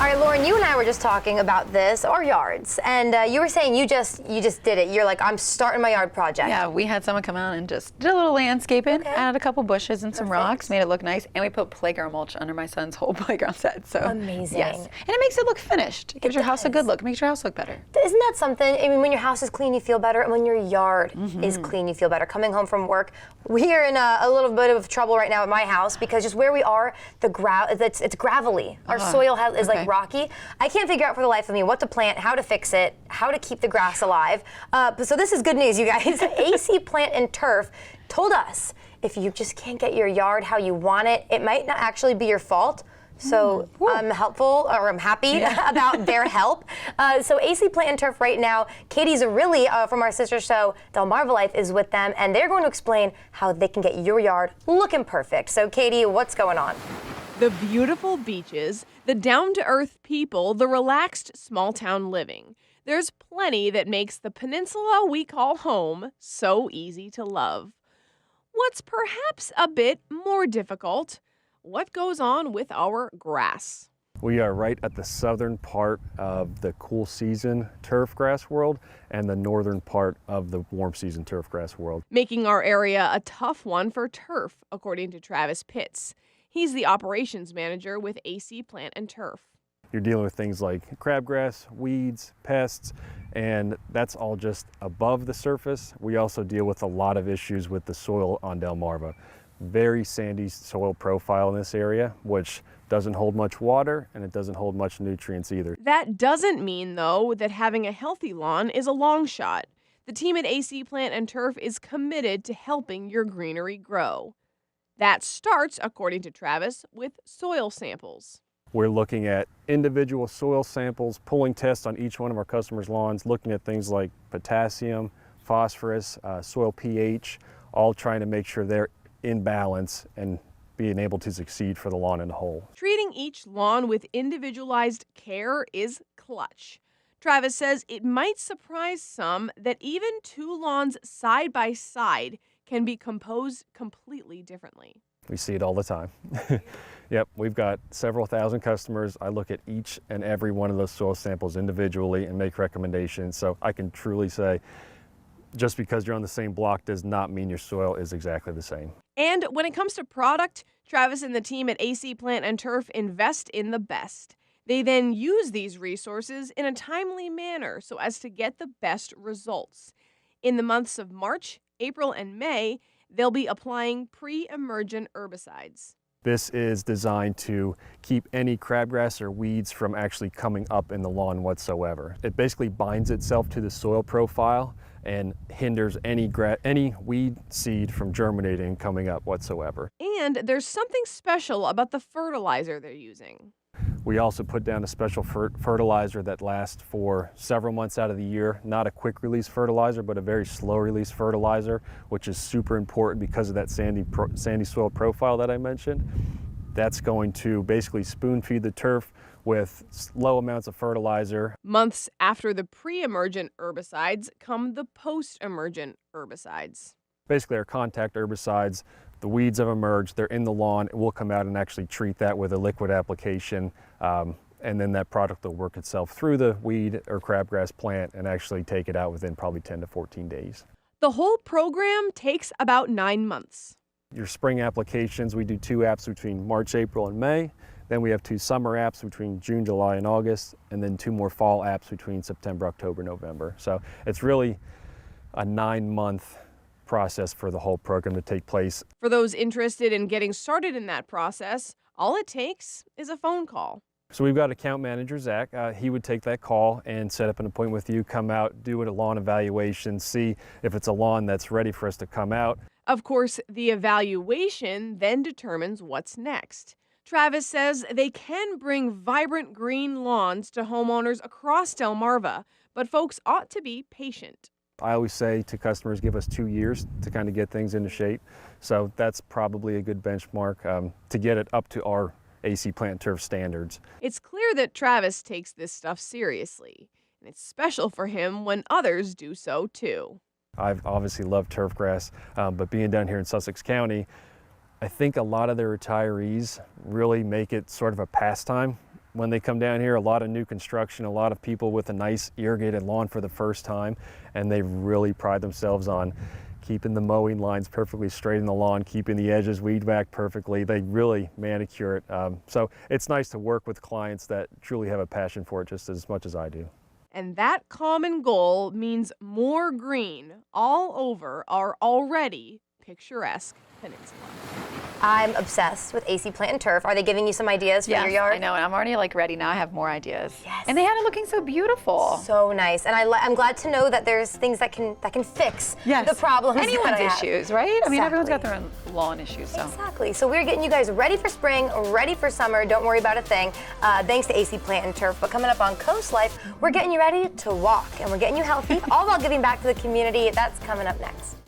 All right, Lauren, you and I were just talking about this, our yards, and you were saying you just did it. You're like, I'm starting my yard project. Yeah, we had someone come out and just did a little landscaping, added a couple bushes and some rocks, made it look nice, and we put playground mulch under my son's whole playground set. So amazing. Yes, and it makes it look finised. It gives your house a good look. It makes your house look better. Isn't that something? I mean, when your house is clean, you feel better, and when your yard is clean, you feel better. Coming home from work, we are in a little bit of trouble right now at my house because just where we are, it's gravelly. Our soil is like rocky. I can't figure out for the life of me what to plant, how to fix it, how to keep the grass alive. So this is good news, you guys. AC Plant and Turf told us if you just can't get your yard how you want it, it might not actually be your fault. So I'm happy about their help. So AC Plant and Turf right now, Katie Zarrilli from our sister show, Delmarva Life, is with them, and they're going to explain how they can get your yard looking perfect. So Katie, what's going on? The beautiful beaches, the down-to-earth people, the relaxed small-town living. There's plenty that makes the peninsula we call home so easy to love. What's perhaps a bit more difficult? What goes on with our grass? We are right at the southern part of the cool season turf grass world and the northern part of the warm season turf grass world. Making our area a tough one for turf, according to Travis Pitts. He's the operations manager with AC Plant and Turf. You're dealing with things like crabgrass, weeds, pests, and that's all just above the surface. We also deal with a lot of issues with the soil on Delmarva. Very sandy soil profile in this area, which doesn't hold much water and it doesn't hold much nutrients either. That doesn't mean, though, that having a healthy lawn is a long shot. The team at AC Plant and Turf is committed to helping your greenery grow. That starts, according to Travis, with soil samples. We're looking at individual soil samples, pulling tests on each one of our customers' lawns, looking at things like potassium, phosphorus, soil pH, all trying to make sure they're in balance and being able to succeed for the lawn in a whole. Treating each lawn with individualized care is clutch. Travis says it might surprise some that even two lawns side by side can be composed completely differently. We see it all the time. Yep, we've got several thousand customers. I look at each and every one of those soil samples individually and make recommendations. So I can truly say, just because you're on the same block does not mean your soil is exactly the same. And when it comes to product, Travis and the team at AC Plant and Turf invest in the best. They then use these resources in a timely manner so as to get the best results. In the months of March, April, and May, they'll be applying pre-emergent herbicides. This is designed to keep any crabgrass or weeds from actually coming up in the lawn whatsoever. It basically binds itself to the soil profile and hinders any weed seed from germinating and coming up whatsoever. And there's something special about the fertilizer they're using. We also put down a special fertilizer that lasts for several months out of the year. Not a quick release fertilizer, but a very slow release fertilizer, which is super important because of that sandy soil profile that I mentioned. That's going to basically spoon feed the turf with low amounts of fertilizer. Months after the pre-emergent herbicides come the post-emergent herbicides. Basically our contact herbicides, the weeds have emerged, they're in the lawn, we'll come out and actually treat that with a liquid application, and then that product will work itself through the weed or crabgrass plant and actually take it out within probably 10 to 14 days. The whole program takes about 9 months. Your spring applications, we do 2 apps between March, April, and May. Then we have 2 summer apps between June, July, and August, and then 2 more fall apps between September, October, November. So it's really a 9-month process for the whole program to take place. For those interested in getting started in that process, all it takes is a phone call. So we've got account manager, Zach. He would take that call and set up an appointment with you, come out, do a lawn evaluation, see if it's a lawn that's ready for us to come out. Of course, the evaluation then determines what's next. Travis says they can bring vibrant green lawns to homeowners across Delmarva, but folks ought to be patient. I always say to customers, give us 2 years to kind of get things into shape. So that's probably a good benchmark to get it up to our AC Plant Turf standards. It's clear that Travis takes this stuff seriously, and it's special for him when others do so too. I've obviously loved turf grass, but being down here in Sussex County, I think a lot of the retirees really make it sort of a pastime when they come down here, a lot of new construction, a lot of people with a nice irrigated lawn for the first time, and they really pride themselves on keeping the mowing lines perfectly straight in the lawn, keeping the edges weed back perfectly. They really manicure it. So it's nice to work with clients that truly have a passion for it just as much as I do. And that common goal means more green all over our already picturesque peninsula. I'm obsessed with AC Plant and Turf. Are they giving you some ideas for your yard? I know, and I'm already like ready now. I have more ideas. Yes. And they had it looking so beautiful. So nice, and I'm glad to know that there's things that can fix the problems. Anyone's that I have. issues, right? I mean, everyone's got Exactly. their own lawn issues. So. Exactly. So we're getting you guys ready for spring, ready for summer. Don't worry about a thing. Thanks to AC Plant and Turf. But coming up on Coast Life, we're getting you ready to walk, and we're getting you healthy, all while giving back to the community. That's coming up next.